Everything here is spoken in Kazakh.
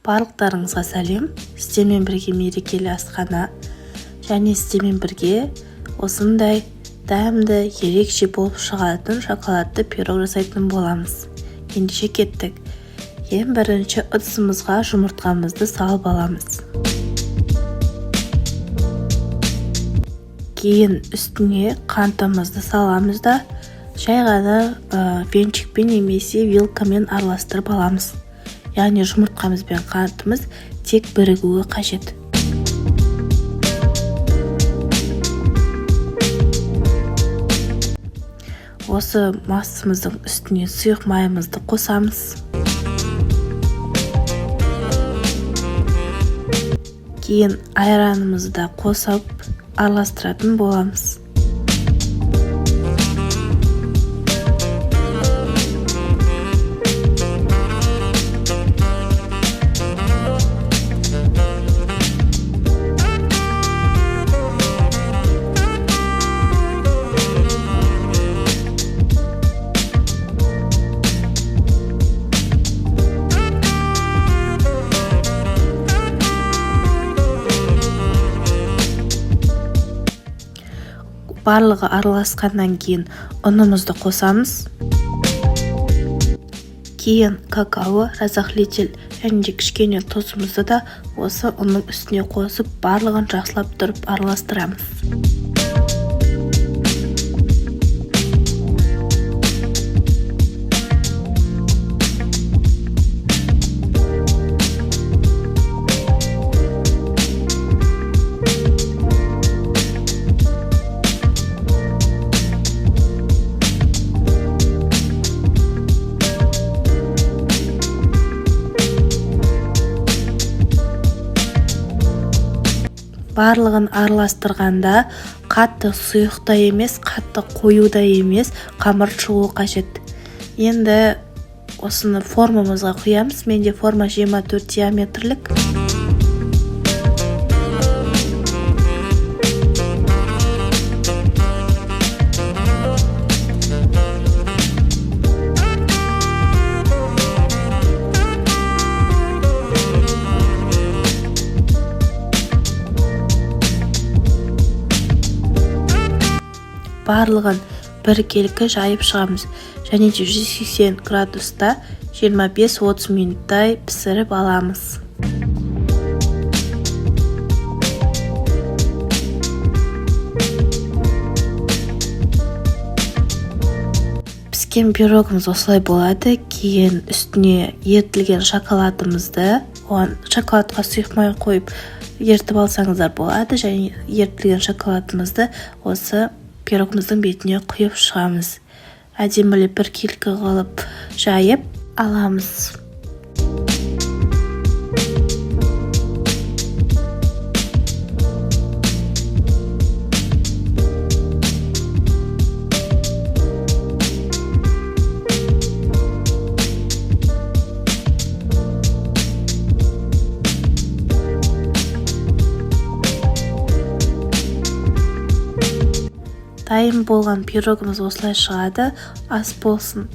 Барлықтарыңызға сәлем. Сіздермен бірге мерекелі асхана және сіздермен бірге осындай дәмді, ерекше болып шығатын шоколадты пирог жасайтын боламыз. Ендеше кеттік. Ең бірінші ыдысымызға жұмыртқамызды салып аламыз. Кейін үстіне қантымызды саламыз да жай ғана венчикпен немесе вилкамен араластырып аламыз. Яғни жұмыртқамыз бен қантымыз тек бірігуі қажет. Осы массамыздың үстіне сұйық майымызды қосамыз. Кейін айранымызды да қосып араластыратын боламыз. Барлығы араласқаннан кейін ұнымызды қосамыз. Кейін какао, разрыхлитель және кішкене тұзымызды да осы ұнның үстіне қосып барлығын жақсылап тұрып араластырамыз. Барлығын араластырғанда қатты сұйық та емес, қатты қою да емес, қамыр шығуы қажет. Енді осыны формамызға құямыз. Менде форма 24 диаметрлік. Барлығын біркелкі жайып шығамыз және 180 градуста 25-30 минуттай пісіріп аламыз. Піскен пирогымыз осылай болады. Кейін үстіне ерітілген шоколадымызды, шоколадқа сұйық май қойып ерітіп алсаңыздар болады, және ерітілген шоколадымызды осы пирогымыздың бетіне құйып шығамыз. Әдемілі біркелкі қылып жайып аламыз. Дайын болған пирогымыз осылай шығады. Ас болсын.